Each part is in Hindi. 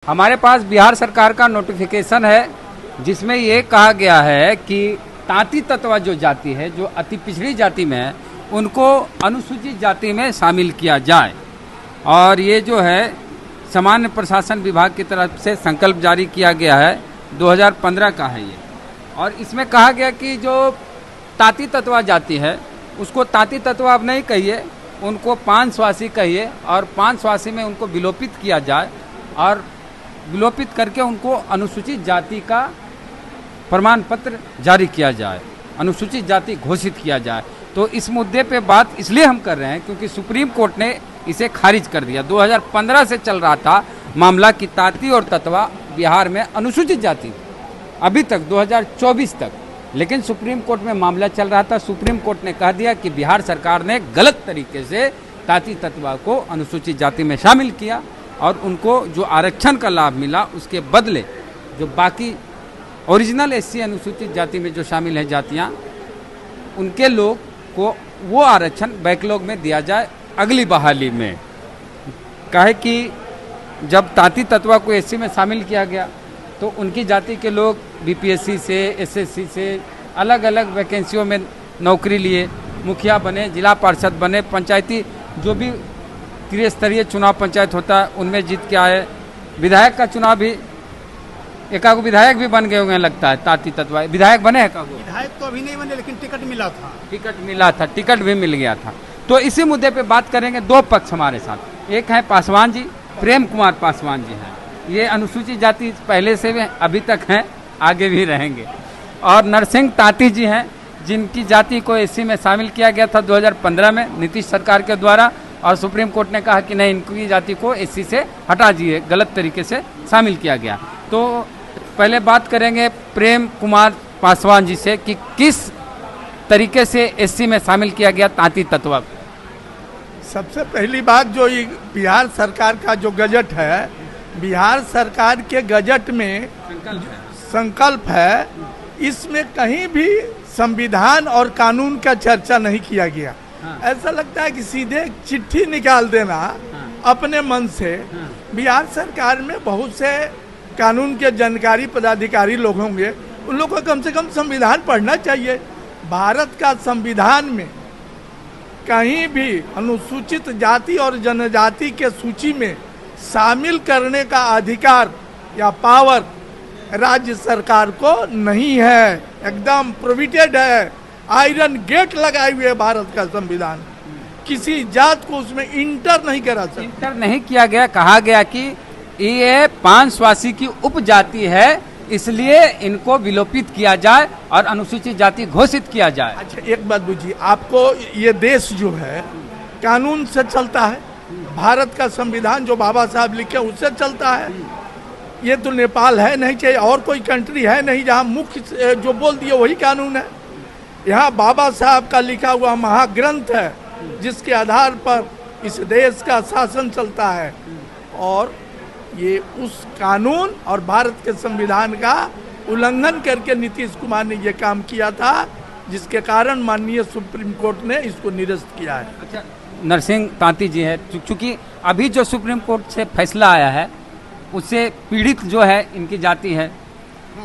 हमारे पास बिहार सरकार का नोटिफिकेशन है जिसमें ये कहा गया है कि तांती तत्वा जो जाति है, जो अति पिछड़ी जाति में है, उनको अनुसूचित जाति में शामिल किया जाए। और ये जो है सामान्य प्रशासन विभाग की तरफ से संकल्प जारी किया गया है, 2015 का है ये। और इसमें कहा गया कि जो तांती तत्वा जाति है उसको तांती तत्वा अब नहीं कहिए, उनको पानस्वासी कहिए और पानस्वासी में उनको विलोपित किया जाए और विलोपित करके उनको अनुसूचित जाति का प्रमाण पत्र जारी किया जाए, अनुसूचित जाति घोषित किया जाए। तो इस मुद्दे पे बात इसलिए हम कर रहे हैं क्योंकि सुप्रीम कोर्ट ने इसे खारिज कर दिया। 2015 से चल रहा था मामला कि तांती और तत्वा बिहार में अनुसूचित जाति अभी तक 2024 तक, लेकिन सुप्रीम कोर्ट में मामला चल रहा था। सुप्रीम कोर्ट ने कह दिया कि बिहार सरकार ने गलत तरीके से तांती तत्वा को अनुसूचित जाति में शामिल किया और उनको जो आरक्षण का लाभ मिला उसके बदले जो बाकी ओरिजिनल एससी अनुसूचित जाति में जो शामिल है जातियां, उनके लोग को वो आरक्षण बैकलॉग में दिया जाए अगली बहाली में। कहे कि जब तांती तत्वा को एससी में शामिल किया गया तो उनकी जाति के लोग बीपीएससी से, एसएससी से अलग अलग वैकेंसियों में नौकरी लिए, मुखिया बने, जिला पार्षद बने, पंचायती जो भी त्रिस्तरीय चुनाव पंचायत होता है उनमें जीत के आए। विधायक का चुनाव भी एकागो विधायक भी बन गए होंगे लगता है तांती तत्वा। विधायक बने एकागो? विधायक तो अभी नहीं बने, लेकिन टिकट मिला था। टिकट भी मिल गया था। तो इसी मुद्दे पे बात करेंगे। दो पक्ष हमारे साथ, एक है पासवान जी, प्रेम कुमार पासवान जी हैं। ये अनुसूचित जाति पहले से भी अभी तक हैं, आगे भी रहेंगे। और नरसिंह तांती जी हैं जिनकी जाति को एससी में शामिल किया गया था 2015 में नीतीश सरकार के द्वारा, और सुप्रीम कोर्ट ने कहा कि नहीं, इनकी जाति को एससी से हटा दिए, गलत तरीके से शामिल किया गया। तो पहले बात करेंगे प्रेम कुमार पासवान जी से कि किस तरीके से एससी में शामिल किया गया तांती तत्वा। सबसे पहली बात, जो ये बिहार सरकार का जो गजट है, बिहार सरकार के गजट में संकल्प है, इसमें कहीं भी संविधान और कानून का चर्चा नहीं किया गया। ऐसा लगता है कि सीधे चिट्ठी निकाल देना अपने मन से। बिहार सरकार में बहुत से कानून के जानकारी पदाधिकारी लोग होंगे, उन लोगों को कम से कम संविधान पढ़ना चाहिए। भारत का संविधान में कहीं भी अनुसूचित जाति और जनजाति के सूची में शामिल करने का अधिकार या पावर राज्य सरकार को नहीं है, एकदम प्रोहिबिटेड है। आयरन गेट लगाए हुए भारत का संविधान, किसी जात को उसमें इंटर नहीं करा सकता। इंटर नहीं किया गया, कहा गया कि ये पानस्वासी की उपजाति है, इसलिए इनको विलोपित किया जाए और अनुसूचित जाति घोषित किया जाए। अच्छा, एक बात बुझिए, आपको ये देश जो है कानून से चलता है, भारत का संविधान जो बाबा साहब लिखे उससे चलता है। ये तो नेपाल है नहीं, चाहिए और कोई कंट्री है नहीं जहाँ मुख्य जो बोल दिए वही कानून है। यहाँ बाबा साहब का लिखा हुआ महाग्रंथ है जिसके आधार पर इस देश का शासन चलता है, और ये उस कानून और भारत के संविधान का उल्लंघन करके नीतीश कुमार ने ये काम किया था, जिसके कारण माननीय सुप्रीम कोर्ट ने इसको निरस्त किया है। अच्छा, नरसिंह तांती जी है, चूंकि अभी जो सुप्रीम कोर्ट से फैसला आया है उससे पीड़ित जो है इनकी जाति है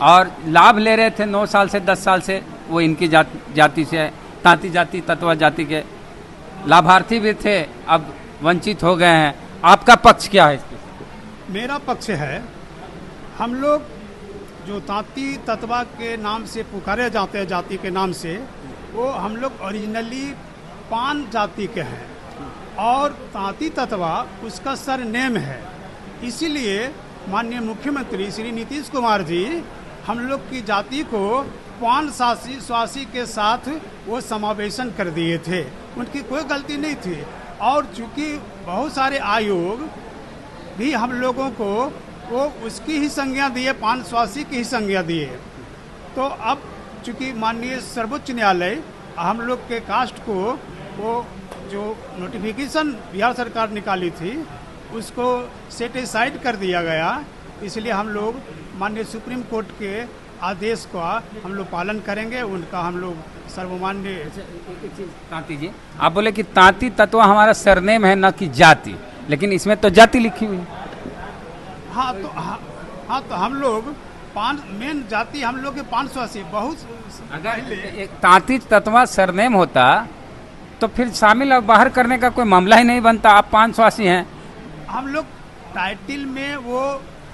और लाभ ले रहे थे 9 साल से 10 साल से, वो इनकी जाति से, तांती जाति तत्वा जाति के लाभार्थी भी थे, अब वंचित हो गए हैं। आपका पक्ष क्या है इसके? मेरा पक्ष है, हम लोग जो तांती तत्वा के नाम से पुकारे जाते हैं, जाति के नाम से, वो हम लोग ओरिजिनली पान जाति के हैं और तांती तत्वा उसका सरनेम है। इसीलिए माननीय मुख्यमंत्री श्री नीतीश कुमार जी हम लोग की जाति को पान स्वासी के साथ वो समावेशन कर दिए थे। उनकी कोई गलती नहीं थी, और चूंकि बहुत सारे आयोग भी हम लोगों को वो उसकी ही संज्ञा दिए, पान स्वासी की ही संज्ञा दिए। तो अब चूंकि माननीय सर्वोच्च न्यायालय हम लोग के कास्ट को वो जो नोटिफिकेशन बिहार सरकार निकाली थी उसको सेटिसाइड कर दिया गया, इसलिए हम लोग माननीय सुप्रीम कोर्ट के आदेश का हम लोग पालन करेंगे, उनका हम लोग सर्वमान्य। तांती जी, आप बोले कि तांती तत्वा हमारा सरनेम है न कि जाति, लेकिन इसमें तो जाति लिखी हुई है। हाँ तो हम लोग पान मेन जाति हम लोग के 580 बहुत। अगर एक तांती तत्वा सरनेम होता तो फिर शामिल और बाहर करने का कोई मामला ही नहीं बनता। आप 580 हैं। हम लोग टाइटिल में वो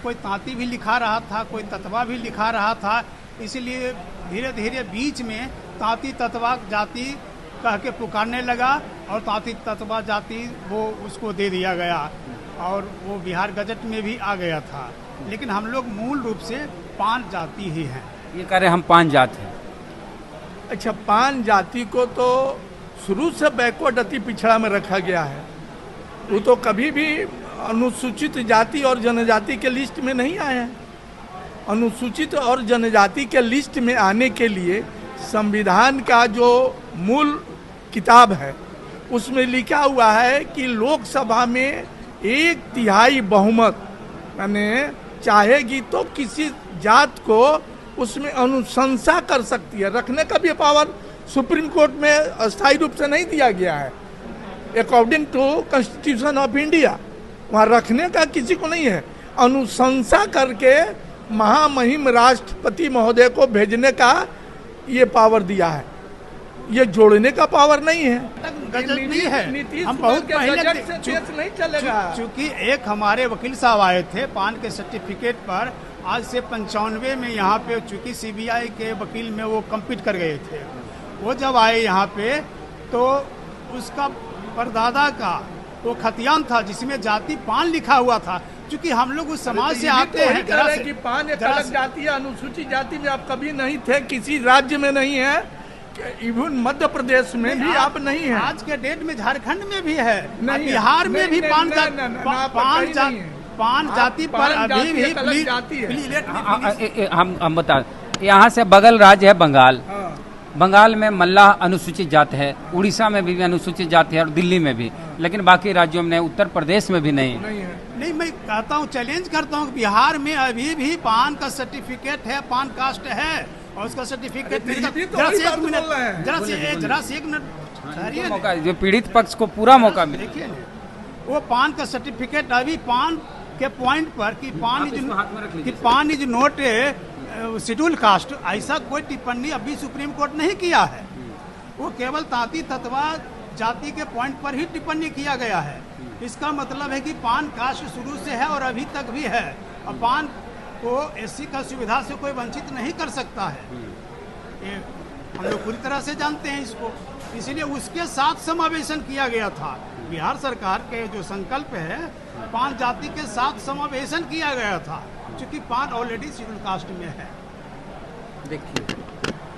कोई तांती भी लिखा रहा था, कोई तत्वा भी लिखा रहा था, इसलिए धीरे धीरे बीच में तांती तत्वा जाति कह के पुकारने लगा और तांती तत्वा जाति वो उसको दे दिया गया और वो बिहार गजट में भी आ गया था। लेकिन हम लोग मूल रूप से 5 जाति ही हैं। ये कह रहे हम 5 जात हैं। अच्छा, 5 जाति को तो शुरू से बैकवर्ड अति पिछड़ा में रखा गया है। वो तो कभी भी अनुसूचित जाति और जनजाति के लिस्ट में नहीं आए हैं। अनुसूचित और जनजाति के लिस्ट में आने के लिए संविधान का जो मूल किताब है उसमें लिखा हुआ है कि लोकसभा में 1/3 बहुमत यानी चाहेगी तो किसी जात को उसमें अनुशंसा कर सकती है। रखने का भी पावर सुप्रीम कोर्ट में अस्थायी रूप से नहीं दिया गया है। According to constitution of India वहाँ रखने का किसी को नहीं है। अनुशंसा करके महामहिम राष्ट्रपति महोदय को भेजने का ये पावर दिया है, ये जोड़ने का पावर नहीं है। गजट नहीं है। नीतीश हम बहुत के पहले गजट से देश नहीं चलेगा। चूंकि एक हमारे वकील साहब आए थे पान के सर्टिफिकेट पर आज से 95 में यहाँ पे, चूंकि सीबीआई के वकील में वो कम्पीट कर गए थे। वो जब आए यहाँ पे तो उसका परदादा का वो खतियान था जिसमें जाति पान लिखा हुआ था। चूंकि हम लोग उस समाज से आते हैं कि पान एक अलग जाति है, अनुसूचित जाति में आप कभी नहीं थे, किसी राज्य में नहीं है, इवन मध्य प्रदेश में भी आप नहीं है। आज के डेट में झारखंड में भी है, नहीं, बिहार में भी पान जाति पर अभी भी हम बता, यहाँ से बगल राज्य है बंगाल। बंगाल में मल्लाह अनुसूचित जाति है, उड़ीसा में भी अनुसूचित जाति है और दिल्ली में भी, लेकिन बाकी राज्यों में, उत्तर प्रदेश में भी नहीं है। नहीं, मैं कहता हूँ, चैलेंज करता हूँ, बिहार में अभी भी पान का सर्टिफिकेट है, पान कास्ट है और उसका सर्टिफिकेट जरा से एक मिनट मौका जो पीड़ित पक्ष को पूरा मौका मिले। देखिए वो पान का सर्टिफिकेट अभी पान के पॉइंट पर कि पान इज नॉट शेड्यूल कास्ट, ऐसा कोई टिप्पणी अभी सुप्रीम कोर्ट नहीं किया है। वो केवल तांती तत्वा जाति के पॉइंट पर ही टिप्पणी किया गया है। इसका मतलब है कि पान कास्ट शुरू से है और अभी तक भी है और पान को एससी का सुविधा से कोई वंचित नहीं कर सकता है। ये हम लोग पूरी तरह से जानते हैं इसको, इसलिए उसके साथ समावेशन किया गया था। बिहार सरकार के जो संकल्प है, पान जाति के साथ समावेशन किया गया था, क्योंकि पान ऑलरेडी शेड्यूल कास्ट में है। देखिए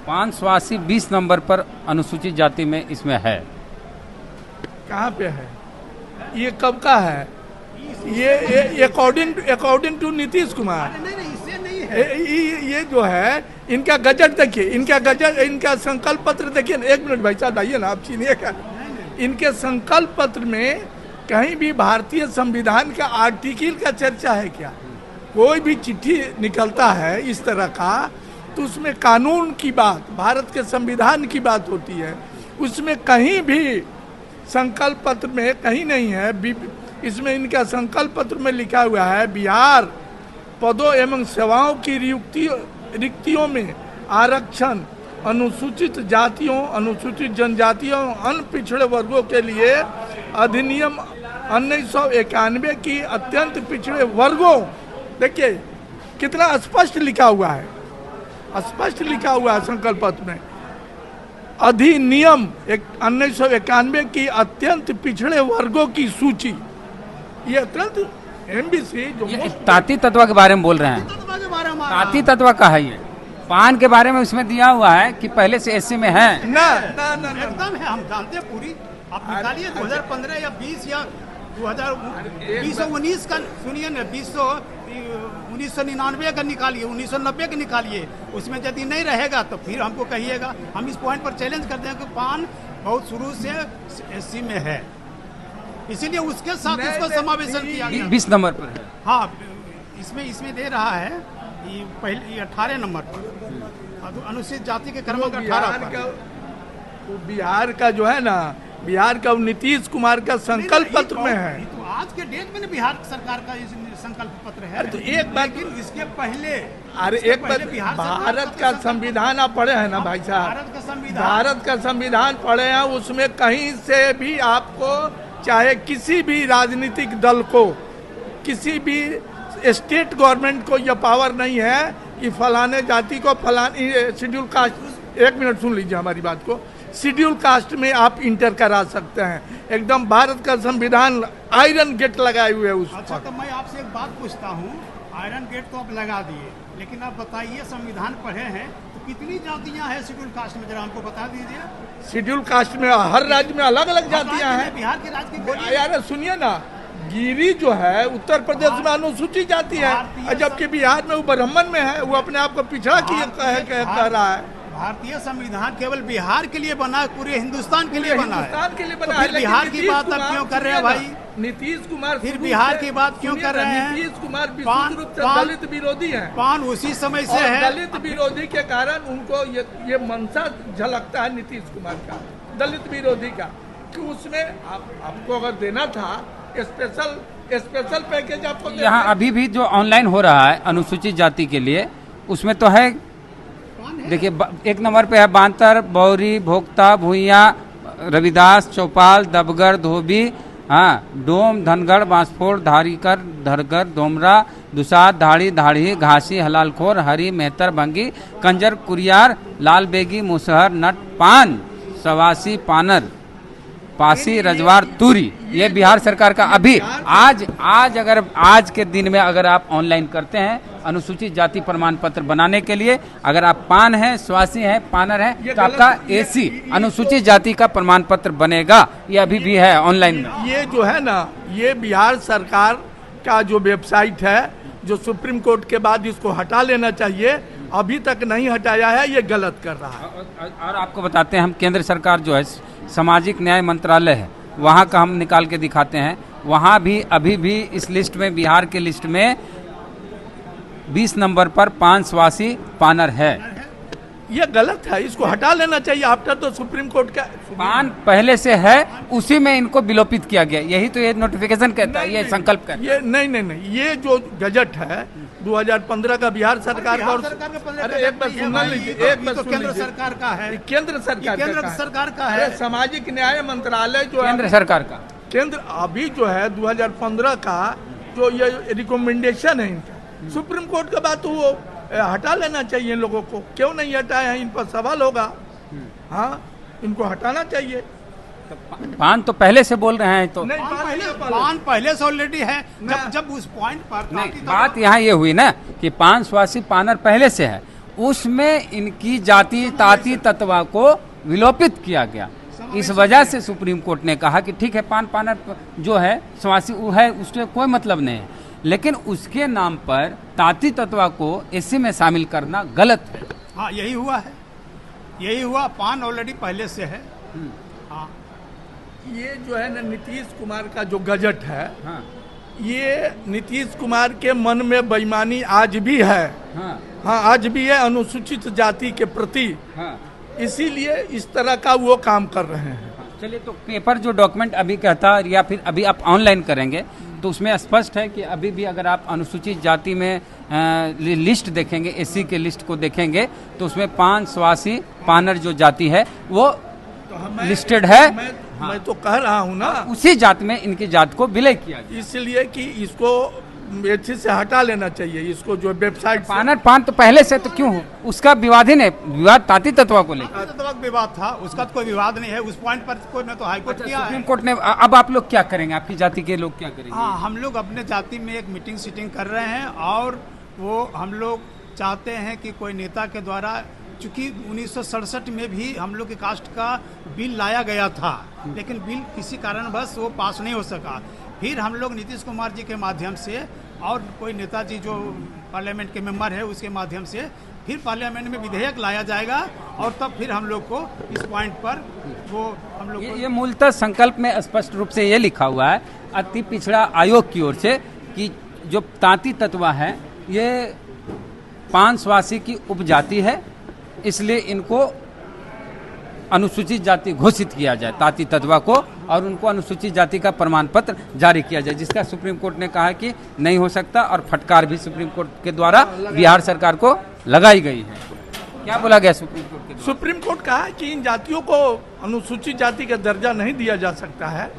580 20 नंबर पर अनुसूचित जाति में इसमें है। कहाँ पे है? ये कब का है? ये अकॉर्डिंग टू नीतीश कुमार। नहीं, इससे नहीं है। ये जो है इनका गजट देखिए, इनका गजट, इनका संकल्प पत्र देखिए। एक मिनट भाई साहब आइए ना, आप छीनिएगा। इनके संकल्प पत्र में कहीं भी भारतीय संविधान का आर्टिकल का चर्चा है क्या? कोई भी चिट्ठी निकलता है इस तरह का तो उसमें कानून की बात, भारत के संविधान की बात होती है। उसमें कहीं भी संकल्प पत्र में कहीं नहीं है। इसमें इनका संकल्प पत्र में लिखा हुआ है बिहार पदों एवं सेवाओं की रिक्तियों में आरक्षण अनुसूचित जातियों, अनुसूचित जनजातियों, अन्य पिछड़े वर्गों के लिए अधिनियम 1991 की अत्यंत पिछड़े वर्गों। देखिए कितना स्पष्ट लिखा हुआ है, स्पष्ट लिखा हुआ है संकल्प पत्र में। अधिनियम 1991 की अत्यंत पिछड़े वर्गों की सूची। ये अत्यंत एमबीसी जो तांती तत्वा के बारे में बोल रहे हैं। तांती तत्वा का है ये, पान के बारे में उसमें दिया हुआ है कि पहले से एससी में है। ना एकदम है, हम जानते हैं पूरी। आप निकालिए 2015 या 20 या 2019 का, सुनिए ना, 1999 का निकालिए, 1990 का निकालिए। उसमें यदि नहीं रहेगा तो फिर हमको कहिएगा। हम इस पॉइंट पर चैलेंज करते हैं कि पान बहुत शुरू से एससी में है, इसीलिए उसके साथ उसको समावेशन किया गया। 20 नंबर पर है। हाँ, इसमें दे रहा है ये पहले 18 नंबर पर, अनुसूचित जाति के क्रमांक 18 पर। बिहार का जो है ना, बिहार का नीतीश कुमार का संकल्प पत्र में है। तो आज के डेट में ना बिहार सरकार का ये संकल्प पत्र है। तो एक बात, लेकिन इसके पहले, अरे इसके एक बात, पहले बिहार सरकार भारत का संविधान आप पढ़े हैं ना भाई साहब, भारत का संविधान पढ़े हैं, उसमें कहीं से भी आपको चाहे किसी भी राजनीतिक दल को, किसी भी स्टेट गवर्नमेंट को यह पावर नहीं है कि फलाने जाति को फलाने शेड्यूल कास्ट, एक मिनट सुन लीजिए हमारी बात को, शेड्यूल कास्ट में आप इंटर करा सकते हैं। एकदम भारत का संविधान आयरन गेट लगाए हुए है उस अच्छा, तो मैं आपसे एक बात पूछता हूँ, आयरन गेट तो आप लगा दिए, लेकिन आप बताइए संविधान पढ़े हैं तो कितनी जातियां हैं शेड्यूल कास्ट में, जरा हमको बता दीजिए। शेड्यूल कास्ट में हर राज्य में अलग अलग जातियां हैं। बिहार के राज्य की यार सुनिए ना, गिरी जो है उत्तर प्रदेश में अनुसूचित जाति है, जबकि बिहार में वो ब्राह्मण में है, वो अपने आप को पिछड़ा कह रहा है। भारतीय संविधान केवल बिहार के लिए बना है, पूरे हिंदुस्तान के लिए बना है। हिंदुस्तान के लिए बना तो है। फिर बिहार की बात अब क्यों कर रहे हैं भाई? नीतीश कुमार फिर बिहार की बात क्यों कर रहे हैं? नीतीश कुमार विशुद्ध रूप से दलित विरोधी है। पान उसी समय से है। दलित विरोधी के कारण उनको ये मनसा झलकता है नीतीश कुमार का, दलित विरोधी का, कि उसमें आपको अगर देना था स्पेशल पैकेज आपको यहाँ अभी भी जो ऑनलाइन हो रहा है अनुसूचित जाति के लिए, उसमें तो है, देखिए एक नंबर पे है बांतर, बौरी, भोक्ता, भूइया, रविदास, चौपाल, दबगर, धोबी, हाँ, डोम, धनगढ़, बांसफोड़, धारीकर, धरगर, डोमरा, दुसाद, धाड़ी, धाड़ी, घासी, हलालखोर, हरी, मेहतर, भंगी, कंजर, कुरियार, लाल बेगी, मुसहर, नट, पान, सवासी, पानर, पासी, रजवार, तूरी। ये बिहार सरकार का अभी आज अगर आज के दिन में अगर आप ऑनलाइन करते हैं अनुसूचित जाति प्रमाण पत्र बनाने के लिए, अगर आप पान हैं, स्वासी हैं, पानर हैं, तो आपका एसी अनुसूचित जाति का प्रमाण पत्र बनेगा। ये अभी भी है ऑनलाइन में। ये जो है ना, ये बिहार सरकार का जो वेबसाइट है, जो सुप्रीम कोर्ट के बाद इसको हटा लेना चाहिए, अभी तक नहीं हटाया है, ये गलत कर रहा है। और आपको बताते हैं, हम केंद्र सरकार जो है सामाजिक न्याय मंत्रालय है, वहाँ का हम निकाल के दिखाते हैं, वहाँ भी अभी भी इस लिस्ट में, बिहार के लिस्ट में 20 नंबर पर पान, स्वासी, पानर है। ये गलत है, इसको हटा लेना चाहिए। आफ्टर तो सुप्रीम कोर्ट का पान पहले से है, उसी में इनको विलोपित किया गया, यही तो ये नोटिफिकेशन कहता है, ये संकल्प कहता है। ये नहीं, ये जो गजट है 2015 का बिहार सरकार का, अरे एक बार सुन लीजिए, एक बार केंद्र सरकार का है, केंद्र सरकार का है, सामाजिक न्याय मंत्रालय जो केंद्र सरकार का, केंद्र अभी जो है 2015 का जो ये रिकमेंडेशन है इनका, सुप्रीम कोर्ट का बात, वो हटा लेना चाहिए इन लोगों को। क्यों नहीं हटाए हैं, इन पर सवाल होगा। हाँ, इनको हटाना चाहिए। तो पान तो पहले से बोल रहे हैं, तो नहीं, पान पहले से ऑलरेडी है। जब उस पॉइंट पर नहीं, बात यहाँ ये हुई ना कि पान, स्वासी, पानर पहले से है, उसमें इनकी जाति ताती तत्वा को विलोपित किया गया। इस वजह से सुप्रीम कोर्ट ने कहा कि ठीक है, पान, पानर जो है, स्वासी वो है, उससे कोई मतलब नहीं है, लेकिन उसके नाम पर ताती तत्वा को एससी में शामिल करना गलत है। हाँ, यही हुआ। पान ऑलरेडी पहले से है। हाँ, ये जो है ना नीतीश कुमार का जो गजट है, हाँ, ये नीतीश कुमार के मन में बेईमानी आज भी है। हाँ, आज भी है अनुसूचित जाति के प्रति। हाँ, इसीलिए इस तरह का वो काम कर रहे हैं। चलिए, तो पेपर जो डॉक्यूमेंट अभी कहता है या फिर अभी आप ऑनलाइन करेंगे, तो उसमें स्पष्ट है कि अभी भी अगर आप अनुसूचित जाति में लिस्ट देखेंगे, एससी के लिस्ट को देखेंगे, तो उसमें पान, स्वासी, पानर जो जाति है वो तो लिस्टेड है। मैं तो कह रहा हूँ ना, उसी जात में इनकी जात को विलय किया गया, इसलिए कि इसको एथी से हटा लेना चाहिए, इसको जो वेबसाइट। पानर पान तो पहले से, तो क्यों उसका विवाद ही नहीं, विवाद ताती तत्वा को लेकर विवाद था, उसका तो कोई विवाद नहीं है। उस पॉइंट पर कोर्ट ने तो हाई कोर्ट किया है। सुप्रीम कोर्ट ने। अब आप लोग क्या करेंगे, आपकी जाति के लोग क्या करेंगे? हाँ, हम लोग अपने जाति में एक मीटिंग सीटिंग कर रहे हैं, और वो हम लोग चाहते हैं कि कोई नेता के द्वारा, चूंकि 1967 में भी हम लोग के कास्ट का बिल लाया गया था, लेकिन बिल किसी कारणवश वो पास नहीं हो सका। फिर हम लोग नीतीश कुमार जी के माध्यम से और कोई नेताजी जो पार्लियामेंट के मेंबर है उसके माध्यम से फिर पार्लियामेंट में विधेयक लाया जाएगा, और तब फिर हम लोग को इस पॉइंट पर वो हम लोग ये मूलतः संकल्प में स्पष्ट रूप से ये लिखा हुआ है अति पिछड़ा आयोग की ओर से कि जो तांती तत्वा है ये पान, स्वासी की उपजाति है, इसलिए इनको अनुसूचित जाति घोषित किया जाए, तांती तत्वा को और उनको अनुसूचित जाति का प्रमाण पत्र जारी किया जाए, जिसका सुप्रीम कोर्ट ने कहा कि नहीं हो सकता और फटकार भी सुप्रीम कोर्ट के द्वारा बिहार सरकार को लगाई गई है। क्या बोला गया सुप्रीम कोर्ट के द्वारा? सुप्रीम कोर्ट कहा कि इन जातियों को अनुसूचित जाति का दर्जा नहीं दिया जा सकता है।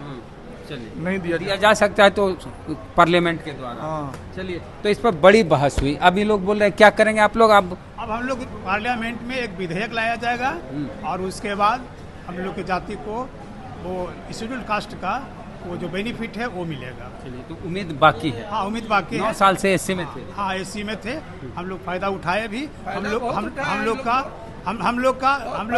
चलिए, नहीं दिया जा सकता है तो पार्लियामेंट के द्वारा। हाँ। चलिए, तो इस पर बड़ी बहस हुई। अब ये लोग बोल रहे हैं क्या करेंगे आप लोग? अब हम लोग पार्लियामेंट में एक विधेयक लाया जाएगा और उसके बाद हम लोग की जाति को वो शेड्यूल कास्ट का वो जो बेनिफिट है वो मिलेगा। चलिए, तो उम्मीद बाकी है। हाँ, उम्मीद बाकी 9 है। साल से एससी में थे। हाँ, एससी में थे, हम लोग फायदा उठाए भी। हम लोग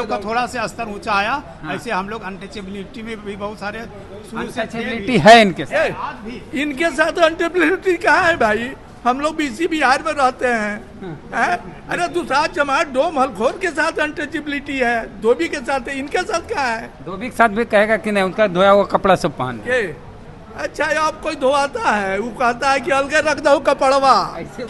का थोड़ा सा स्तर ऊंचा आया। ऐसे हम लोग अनटचेबिलिटी में भी बहुत सारे शुरू से थे अनटचेबिलिटी भी। है इनके साथ। आज भी इनके साथ अनटेबिलिटी कहाँ है भाई? हम लोग भी इसी बिहार में रहते हैं। अरे दूसरा जमात डोम हलखोर के साथ अनटचेबिलिटी है, धोबी के साथ है, इनके साथ क्या है? धोबी के साथ भी कहेगा कि नहीं, उनका धोया हुआ कपड़ा सब पहन ये अच्छा, आप कोई धोआता है, वो कहता है कि अलगे रख दो कपड़वा, ऐसे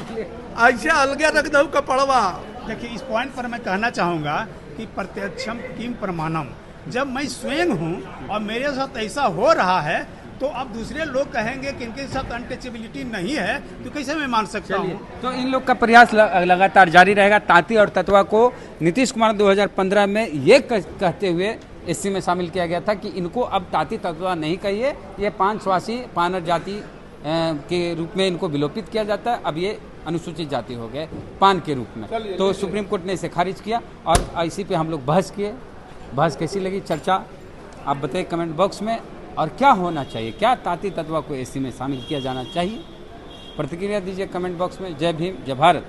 अलगे रख दो कपड़वा। देखिए, इस पॉइंट पर मैं कहना चाहूँगा कि प्रत्यक्षम किम प्रमाणम। जब मैं स्वयं हूँ और मेरे साथ ऐसा हो रहा है तो अब दूसरे लोग कहेंगे कि इनके साथ अनटचेबिलिटी नहीं है, तो कैसे मैं मान सकता हूँ? तो इन लोग का प्रयास लगातार जारी रहेगा। तांती और ततवा को नीतीश कुमार 2015 में ये कहते हुए एससी में शामिल किया गया था कि इनको अब तांती ततवा नहीं कहिए, ये पान स्वासी पानर जाति के रूप में इनको विलोपित किया जाता है। अब ये अनुसूचित जाति हो गए पान के रूप में। तो सुप्रीम कोर्ट ने इसे खारिज किया और इसी पे हम लोग बहस किए। बहस कैसी लगी, चर्चा आप बताइए कमेंट बॉक्स में। और क्या होना चाहिए, क्या तांती ततवा को एससी में शामिल किया जाना चाहिए? प्रतिक्रिया दीजिए कमेंट बॉक्स में। जय भीम, जय भारत।